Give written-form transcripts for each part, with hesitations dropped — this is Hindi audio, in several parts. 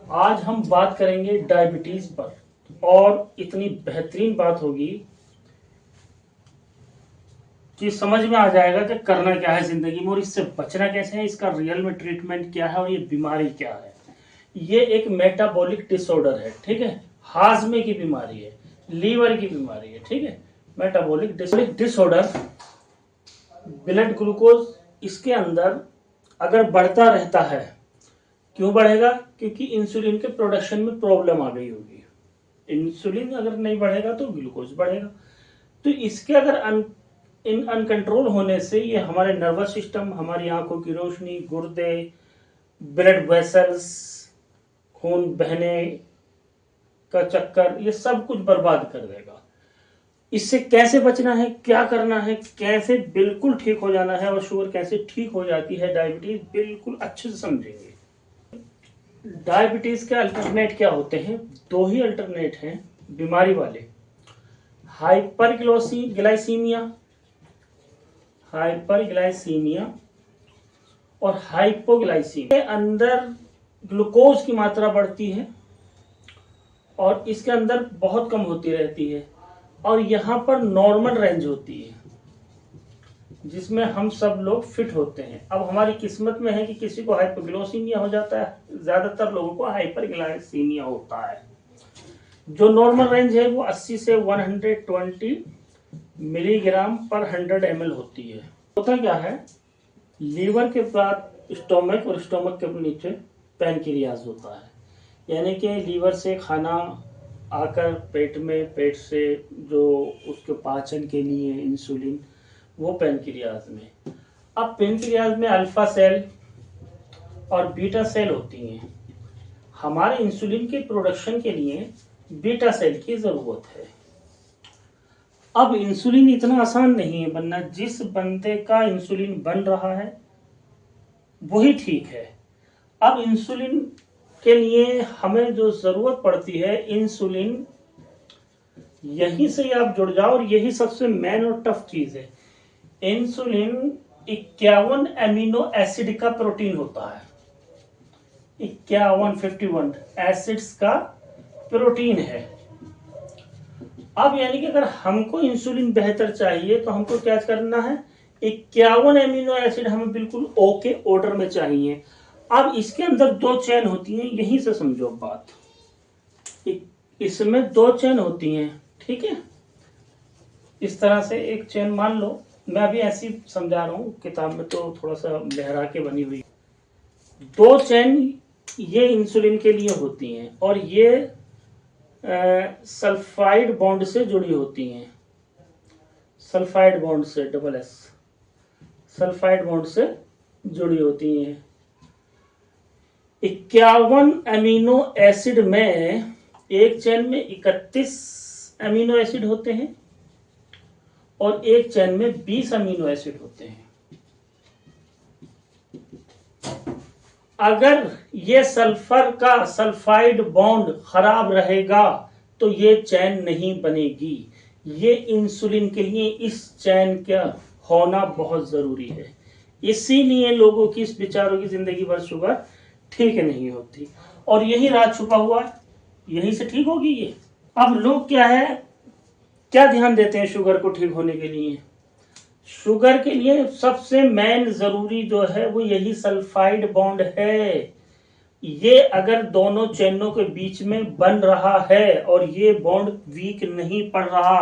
आज हम बात करेंगे डायबिटीज पर, और इतनी बेहतरीन बात होगी कि समझ में आ जाएगा कि करना क्या है जिंदगी में और इससे बचना कैसे है, इसका रियल में ट्रीटमेंट क्या है और ये बीमारी क्या है। ये एक मेटाबॉलिक डिसऑर्डर है, ठीक है, हाजमे की बीमारी है, लीवर की बीमारी है, ठीक है। मेटाबॉलिक डिसऑर्डर, ब्लड ग्लूकोज इसके अंदर अगर बढ़ता रहता है, क्यों बढ़ेगा? क्योंकि इंसुलिन के प्रोडक्शन में प्रॉब्लम आ गई होगी। इंसुलिन अगर नहीं बढ़ेगा तो ग्लूकोज बढ़ेगा। तो इसके अगर अनकंट्रोल होने से ये हमारे नर्वस सिस्टम, हमारी आंखों की रोशनी, गुर्दे, ब्लड वेसल्स, खून बहने का चक्कर, ये सब कुछ बर्बाद कर देगा। इससे कैसे बचना है, क्या करना है, कैसे बिल्कुल ठीक हो जाना है और शुगर कैसे ठीक हो जाती है, डायबिटीज बिल्कुल अच्छे से समझेंगे। डायबिटीज के अल्टरनेट क्या होते हैं? दो ही अल्टरनेट हैं बीमारी वाले, हाइपरग्लाइसीमिया और हाइपोग्लाइसीमिया। के अंदर ग्लूकोज की मात्रा बढ़ती है और इसके अंदर बहुत कम होती रहती है, और यहाँ पर नॉर्मल रेंज होती है जिसमें हम सब लोग फिट होते हैं। अब हमारी किस्मत में है कि किसी को हाइपोग्लाइसीमिया हो जाता है, ज्यादातर लोगों को हाइपरग्लाइसीमिया होता है। जो नॉर्मल रेंज है वो 80 से 120 मिलीग्राम पर 100 ml होती है। होता क्या है, लीवर के बाद स्टोमक और स्टोमक के नीचे पैनक्रियाज होता है, यानी कि लीवर से खाना आकर पेट में, पेट से जो उसके पाचन के लिए इंसुलिन, वो पैनक्रियाज में। अब पैनक्रियाज में अल्फा सेल और बीटा सेल होती हैं। हमारे इंसुलिन के प्रोडक्शन के लिए बीटा सेल की जरूरत है। अब इंसुलिन इतना आसान नहीं है बनना। जिस बंदे का इंसुलिन बन रहा है वही ठीक है। अब इंसुलिन के लिए हमें जो जरूरत पड़ती है, इंसुलिन, यहीं से आप जुड़ जाओ और यही सबसे मेन और टफ चीज है। इंसुलिन 51 एमिनो एसिड का प्रोटीन होता है, 51 एसिड्स का प्रोटीन है। अब यानी कि अगर हमको इंसुलिन बेहतर चाहिए तो हमको क्या करना है, 51 एमिनो एसिड हमें बिल्कुल ओके ऑर्डर में चाहिए। अब इसके अंदर दो चेन होती हैं, यहीं से समझो बात। इसमें दो चेन होती हैं, ठीक है। इस तरह से एक चेन मान लो, मैं अभी ऐसी समझा रहा हूं, किताब में तो थोड़ा सा लहरा के बनी हुई। दो चेन ये इंसुलिन के लिए होती हैं और ये सल्फाइड बॉन्ड से जुड़ी होती हैं। सल्फाइड बॉन्ड से, डबल एस, सल्फाइड बॉन्ड से जुड़ी होती हैं। 51 अमीनो एसिड में एक चेन में 31 अमीनो एसिड होते हैं और एक चेन में 20 अमीनो एसिड होते हैं। अगर ये सल्फर का सल्फाइड बॉन्ड खराब रहेगा तो ये चैन नहीं बनेगी। ये इंसुलिन के लिए इस चैन का होना बहुत जरूरी है। इसीलिए लोगों की, इस बेचारों की जिंदगी भर शुगर ठीक नहीं होती, और यही राज छुपा हुआ है, यही से ठीक होगी ये। अब लोग क्या है, क्या ध्यान देते हैं शुगर को ठीक होने के लिए? शुगर के लिए सबसे मेन जरूरी जो है वो यही सल्फाइड बॉन्ड है। ये अगर दोनों चैनों के बीच में बन रहा है और ये बॉन्ड वीक नहीं पड़ रहा,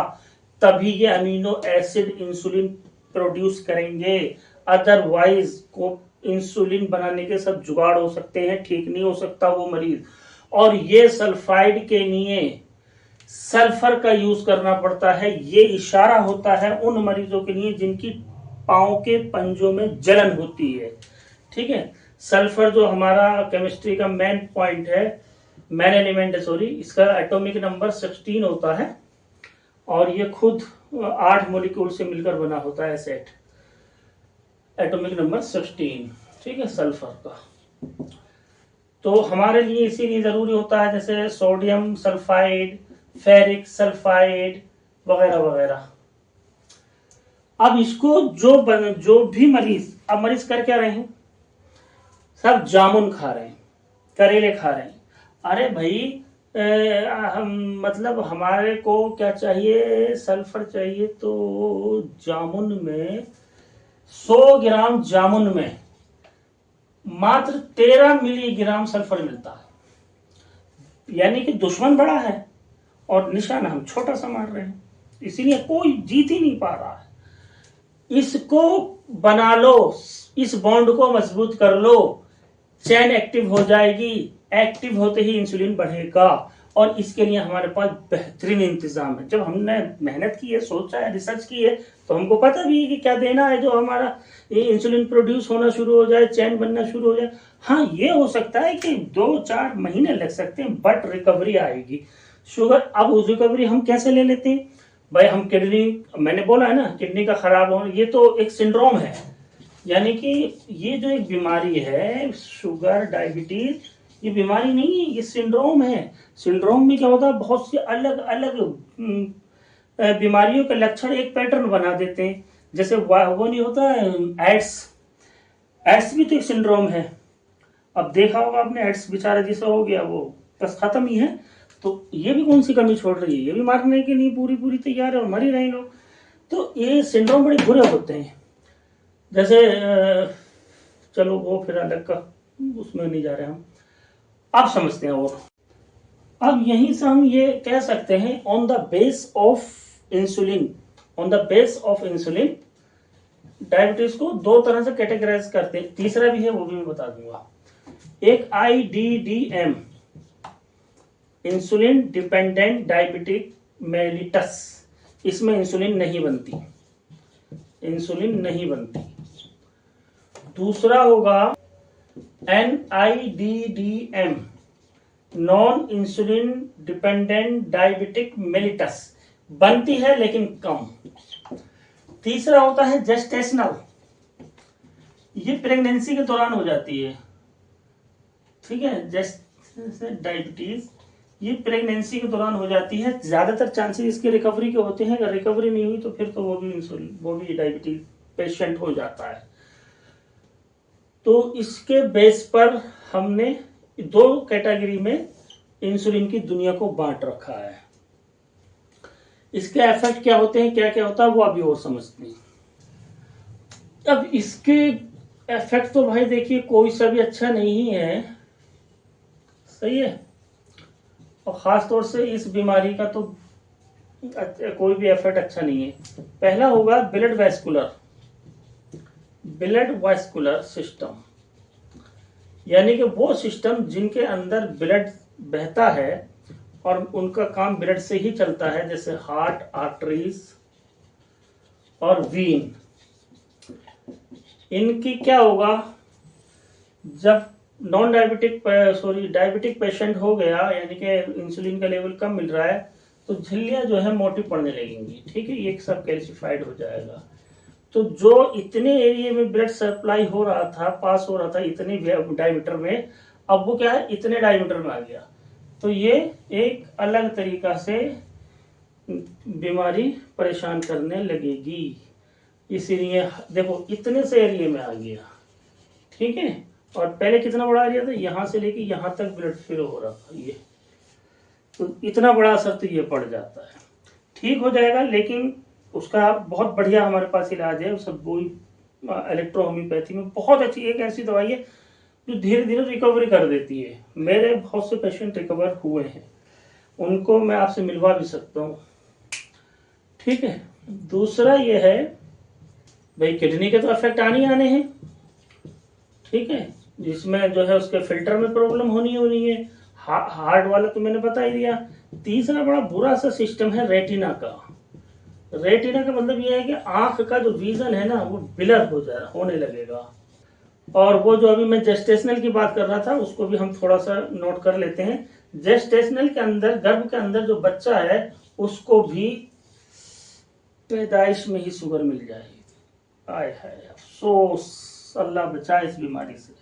तभी ये अमीनो एसिड इंसुलिन प्रोड्यूस करेंगे। अदरवाइज को इंसुलिन बनाने के सब जुगाड़ हो सकते हैं, ठीक नहीं हो सकता वो मरीज। और ये सल्फाइड के लिए सल्फर का यूज करना पड़ता है। ये इशारा होता है उन मरीजों के लिए जिनकी पांव के पंजों में जलन होती है, ठीक है। सल्फर जो हमारा केमिस्ट्री का मेन पॉइंट है, मेन एलिमेंट है, सॉरी, इसका एटॉमिक नंबर 16 होता है और ये खुद 8 मॉलिक्यूल से मिलकर बना होता है सेट, एटॉमिक नंबर 16, ठीक है, सल्फर का। तो हमारे लिए इसीलिए जरूरी होता है, जैसे सोडियम सल्फाइड, फेरिक सल्फाइड वगैरह वगैरह। अब इसको जो भी मरीज, अब मरीज कर क्या रहे हैं, सब जामुन खा रहे हैं, करेले खा रहे हैं। अरे भाई मतलब हमारे को क्या चाहिए, सल्फर चाहिए, तो जामुन में 100 ग्राम जामुन में मात्र 13 मिलीग्राम सल्फर मिलता है। यानी कि दुश्मन बड़ा है और निशाना हम छोटा सा मार रहे हैं, इसीलिए कोई जीत ही नहीं पा रहा है। इसको बना लो, इस बॉन्ड को मजबूत कर लो, चैन एक्टिव हो जाएगी। एक्टिव होते ही इंसुलिन बढ़ेगा और इसके लिए हमारे पास बेहतरीन इंतजाम है। जब हमने मेहनत की है, सोचा है, रिसर्च की है, तो हमको पता भी है कि क्या देना है जो हमारा ये इंसुलिन प्रोड्यूस होना शुरू हो जाए, चैन बनना शुरू हो जाए। हाँ, ये हो सकता है कि 2-4 महीने लग सकते हैं, बट रिकवरी आएगी। शुगर, अब उस रिकवरी हम कैसे ले लेते हैं भाई? हम किडनी, मैंने बोला है ना, किडनी का खराब होना, ये तो एक सिंड्रोम है। यानी कि ये जो एक बीमारी है, शुगर, डायबिटीज, ये बीमारी नहीं है, ये सिंड्रोम है। सिंड्रोम में क्या होता है, बहुत सी अलग अलग बीमारियों के लक्षण एक पैटर्न बना देते हैं। जैसे वो नहीं होता एड्स, एड्स भी तो एक सिंड्रोम है। अब देखा होगा आपने, एड्स बेचारा जिसे हो गया वो बस खत्म ही है। तो ये भी कौन सी कमी छोड़ रही है, ये भी मारने के लिए पूरी पूरी तैयार है और मर ही रहे लोग। तो ये सिंड्रोम बड़े बुरे होते हैं। जैसे चलो वो फिर अलग का, उसमें नहीं जा रहे हम, आप समझते हैं। और अब यहीं से हम ये कह सकते हैं, on the base of insulin, on the base of insulin diabetes को 2 तरह से कैटेगराइज करते हैं। तीसरा भी है, वो भी मैं बता दूंगा। एक IDDM, insulin dependent diabetic mellitus, इसमें इंसुलिन नहीं बनती, इंसुलिन नहीं बनती। दूसरा होगा NIDDM, non insulin dependent diabetic mellitus, बनती है लेकिन कम। तीसरा होता है जेस्टेशनल, ये प्रेगनेंसी के दौरान हो जाती है, ठीक है। डायबिटीज ये प्रेगनेंसी के दौरान हो जाती है। ज्यादातर चांसेस इसके रिकवरी के होते हैं। अगर रिकवरी नहीं हुई तो फिर तो वो भी डायबिटीज पेशेंट हो जाता है। तो इसके बेस पर हमने 2 कैटेगरी में इंसुलिन की दुनिया को बांट रखा है। इसके इफेक्ट क्या होते हैं, क्या क्या होता है, वो अभी और समझते हैं। अब इसके इफेक्ट तो भाई देखिए कोई सा भी अच्छा नहीं है, सही है। और खास तौर से इस बीमारी का तो कोई भी इफेक्ट अच्छा नहीं है। पहला होगा ब्लड वैस्कुलर सिस्टम, यानी कि वो सिस्टम जिनके अंदर ब्लड बहता है और उनका काम ब्लड से ही चलता है, जैसे हार्ट, आर्टरीज और वीन। इनकी क्या होगा, जब डायबिटिक पेशेंट हो गया, यानी कि इंसुलिन का लेवल कम मिल रहा है, तो झिल्लियां जो है मोटी पड़ने लगेंगी, ठीक है, ये सब कैल्सिफाइड हो जाएगा। तो जो इतने एरिया में ब्लड सप्लाई हो रहा था, पास हो रहा था इतने डायमीटर में, अब वो क्या है, इतने डायमीटर में आ गया। तो ये एक अलग तरीका से बीमारी परेशान करने लगेगी। इसीलिए देखो इतने से एरिया में आ गया, ठीक है। और पहले कितना बड़ा एरिया था, यहां से लेके यहां तक ब्लड फ्लो हो रहा था, ये तो इतना बड़ा असर तो ये पड़ जाता है। ठीक हो जाएगा, लेकिन उसका बहुत बढ़िया हमारे पास इलाज है। सब वही इलेक्ट्रोहोम्योपैथी में बहुत अच्छी एक ऐसी दवाई है जो धीरे धीरे रिकवरी कर देती है। मेरे बहुत से पेशेंट रिकवर हुए हैं, उनको मैं आपसे मिलवा भी सकता हूँ, ठीक है। दूसरा ये है भाई, किडनी के तो इफेक्ट आने आने हैं, ठीक है, जिसमें जो है उसके फिल्टर में प्रॉब्लम होनी है। हार्ट वाला तो मैंने बता ही दिया। तीसरा बड़ा बुरा सा सिस्टम है रेटिना का। रेटिना का मतलब ये है कि आंख का जो विजन है ना, वो ब्लर होने लगेगा। और वो जो अभी मैं जेस्टेशनल की बात कर रहा था, उसको भी हम थोड़ा सा नोट कर लेते हैं। जेस्टेशनल के अंदर, गर्भ के अंदर जो बच्चा है, उसको भी पैदाइश में ही शुगर मिल जाएगी। आय हाय, अफसोस, अल्लाह बचाए इस बीमारी से।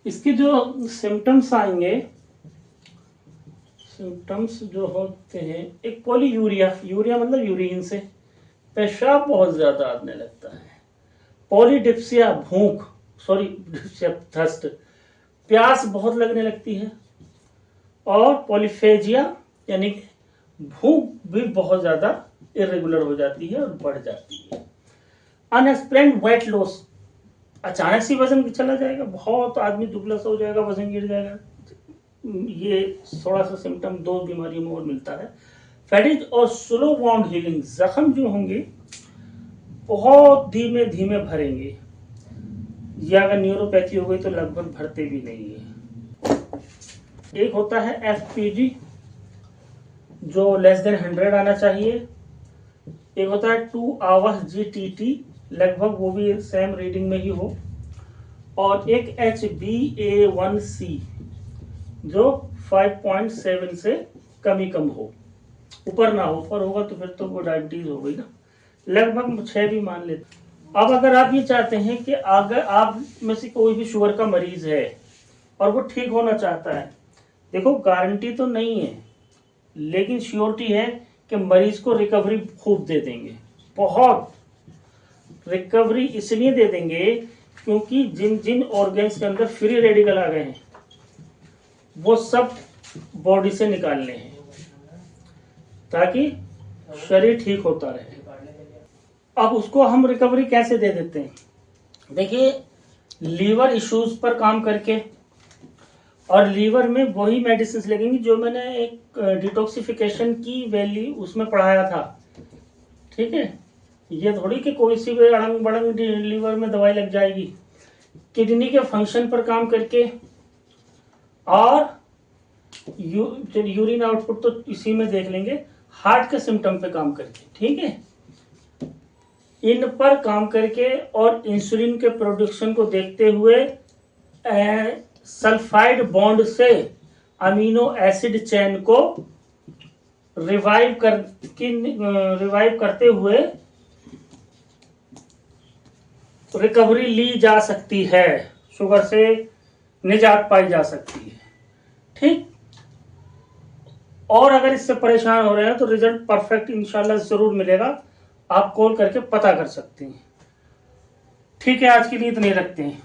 इसके जो सिम्टम्स आएंगे, सिम्टम्स जो होते हैं, एक पॉलीयूरिया, यूरिया मतलब यूरिन से पेशाब बहुत ज्यादा आने लगता है। पॉलीडिप्सिया, थर्स्ट, प्यास बहुत लगने लगती है। और पॉलीफेजिया यानी कि भूख भी बहुत ज्यादा इरेगुलर हो जाती है और बढ़ जाती है। अनएक्सप्लेन्ड वेट लॉस, अचानक से वजन चला जाएगा, बहुत आदमी दुबला सा हो जाएगा, वजन गिर जाएगा। ये थोड़ा सा सिम्टम दो बीमारियों में और मिलता है। फैटिग और स्लो वाउंड हीलिंग, जख्म जो होंगे बहुत धीमे धीमे भरेंगे, या अगर न्यूरोपैथी हो गई तो लगभग भरते भी नहीं है। एक होता है एफपीडी जो लेस देन 100 आना चाहिए। एक होता है 2 आवर्स जीटीटी, लगभग वो भी सेम रीडिंग में ही हो। और एक HbA1c जो 5.7 से कम हो, ऊपर ना हो। ऊपर होगा तो फिर तो वो डायबिटीज हो गई ना, लगभग 6 भी मान लेते। अब अगर आप ये चाहते हैं कि अगर आप में से कोई भी शुगर का मरीज है और वो ठीक होना चाहता है, देखो गारंटी तो नहीं है लेकिन श्योरिटी है कि मरीज को रिकवरी खूब दे देंगे। बहुत रिकवरी इसलिए दे देंगे क्योंकि जिन जिन ऑर्गन्स के अंदर फ्री रेडिकल आ गए हैं वो सब बॉडी से निकालने हैं ताकि शरीर ठीक होता रहे। अब उसको हम रिकवरी कैसे दे देते हैं? देखिए, लीवर इश्यूज पर काम करके, और लीवर में वही मेडिसिन लगेंगी जो मैंने एक डिटॉक्सिफिकेशन की वैल्यू उसमें पढ़ाया था। ठीक है, ये थोड़ी कि कोई सी भी अड़ंग बड़ंग लीवर में दवाई लग जाएगी। किडनी के फंक्शन पर काम करके और यूरिन आउटपुट तो इसी में देख लेंगे, हार्ट के सिम्टम पे काम करके, ठीक है, इन पर काम करके और इंसुलिन के प्रोडक्शन को देखते हुए सल्फाइड बॉन्ड से अमीनो एसिड चेन को रिवाइव करते हुए रिकवरी ली जा सकती है, शुगर से निजात पाई जा सकती है। ठीक, और अगर इससे परेशान हो रहे हैं तो रिजल्ट परफेक्ट इंशाल्लाह जरूर मिलेगा, आप कॉल करके पता कर सकते हैं। ठीक है, आज के लिए इतने रखते हैं।